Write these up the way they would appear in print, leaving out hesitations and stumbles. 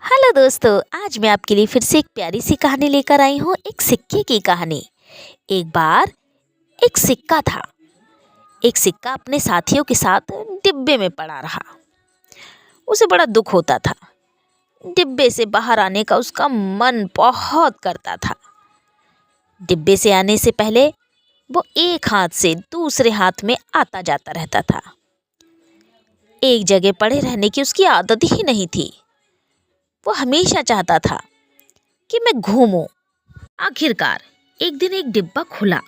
Hello दोस्तों, आज मैं आपके लिए फिर से एक प्यारी सी कहानी लेकर आई हूँ। एक सिक्के की कहानी। एक बार एक सिक्का था। एक सिक्का अपने साथियों के साथ डिब्बे में पड़ा रहा। उसे बड़ा दुख होता था। डिब्बे से बाहर आने का उसका मन बहुत करता था। डिब्बे से आने से पहले वो एक हाथ से दूसरे हाथ में आता जाता रहता था। एक जगह पड़े रहने की उसकी आदत ही नहीं थी। वो हमेशा चाहता था कि मैं घूमूं। आखिरकार एक दिन एक डिब्बा खुला।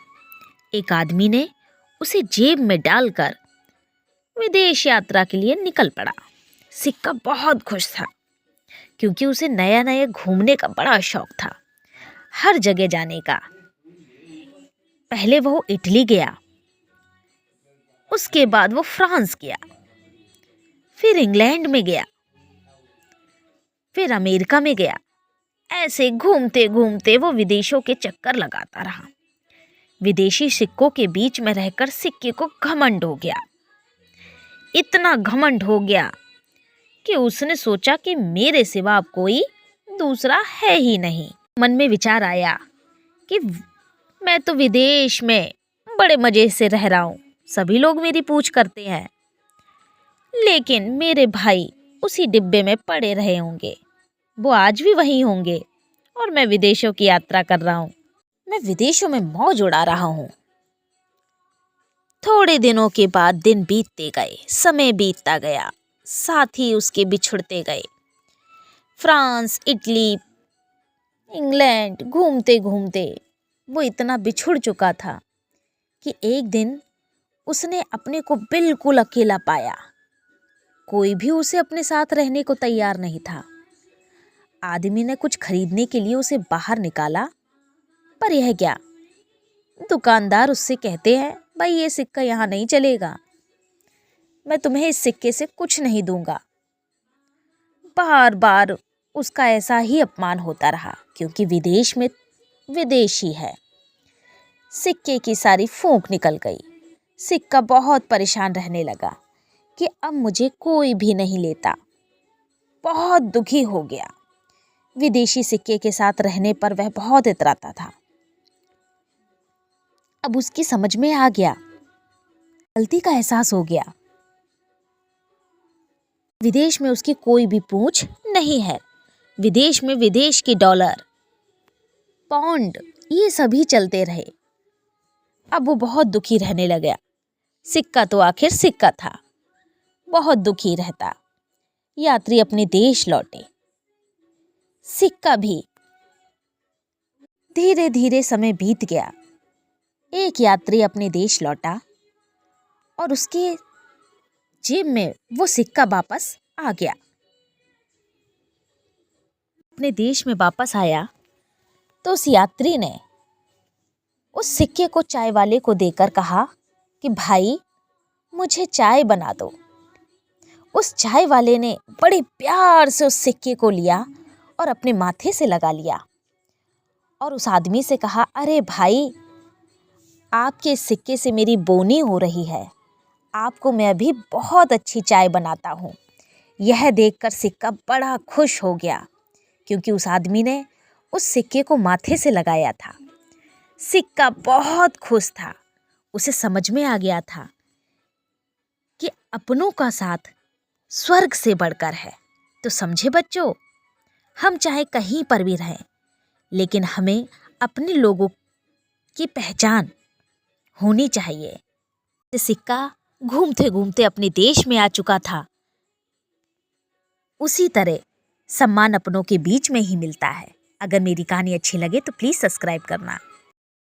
एक आदमी ने उसे जेब में डालकर विदेश यात्रा के लिए निकल पड़ा। सिक्का बहुत खुश था क्योंकि उसे नया नया घूमने का बड़ा शौक था, हर जगह जाने का। पहले वो इटली गया, उसके बाद वो फ्रांस गया, फिर इंग्लैंड में गया, फिर अमेरिका में गया। ऐसे घूमते घूमते वो विदेशों के चक्कर लगाता रहा। विदेशी सिक्कों के बीच में रहकर सिक्के को घमंड हो गया। इतना घमंड हो गया कि उसने सोचा कि मेरे सिवा अब कोई दूसरा है ही नहीं। मन में विचार आया कि मैं तो विदेश में बड़े मजे से रह रहा हूँ, सभी लोग मेरी पूछ करते हैं, लेकिन मेरे भाई उसी डिब्बे में पड़े रहे होंगे, वो आज भी वहीं होंगे और मैं विदेशों की यात्रा कर रहा हूँ। मैं विदेशों में मौज उड़ा रहा हूँ। थोड़े दिनों के बाद दिन बीतते गए, समय बीतता गया, साथी उसके बिछुड़ते गए। फ्रांस, इटली, इंग्लैंड घूमते घूमते वो इतना बिछुड़ चुका था कि एक दिन उसने अपने को बिल्कुल अकेला पाया। कोई भी उसे अपने साथ रहने को तैयार नहीं था। आदमी ने कुछ खरीदने के लिए उसे बाहर निकाला, पर यह क्या, दुकानदार उससे कहते हैं, भाई ये सिक्का यहाँ नहीं चलेगा, मैं तुम्हें इस सिक्के से कुछ नहीं दूंगा। बार बार उसका ऐसा ही अपमान होता रहा क्योंकि विदेश में विदेशी है। सिक्के की सारी फूंक निकल गई। सिक्का बहुत परेशान रहने लगा कि अब मुझे कोई भी नहीं लेता। बहुत दुखी हो गया। विदेशी सिक्के के साथ रहने पर वह बहुत इतराता था। अब उसकी समझ में आ गया, गलती का एहसास हो गया। विदेश में उसकी कोई भी पूछ नहीं है। विदेश में विदेश के डॉलर, पाउंड, ये सभी चलते रहे। अब वो बहुत दुखी रहने लगा। सिक्का तो आखिर सिक्का था, बहुत दुखी रहता। यात्री अपने देश लौटे। सिक्का भी। धीरे धीरे समय बीत गया। एक यात्री अपने देश लौटा और उसके जेब में वो सिक्का वापस आ गया। अपने देश में वापस आया तो उस यात्री ने उस सिक्के को चाय वाले को देकर कहा कि भाई मुझे चाय बना दो। उस चाय वाले ने बड़े प्यार से उस सिक्के को लिया और अपने माथे से लगा लिया और उस आदमी से कहा, अरे भाई, आपके इस सिक्के से मेरी बोनी हो रही है, आपको मैं अभी बहुत अच्छी चाय बनाता हूँ। यह देखकर सिक्का बड़ा खुश हो गया क्योंकि उस आदमी ने उस सिक्के को माथे से लगाया था। सिक्का बहुत खुश था। उसे समझ में आ गया था कि अपनों का साथ स्वर्ग से बढ़कर है। तो समझे बच्चों, हम चाहे कहीं पर भी रहें, लेकिन हमें अपने लोगों की पहचान होनी चाहिए। सिक्का घूमते घूमते अपने देश में आ चुका था। उसी तरह सम्मान अपनों के बीच में ही मिलता है। अगर मेरी कहानी अच्छी लगे तो प्लीज़ सब्सक्राइब करना।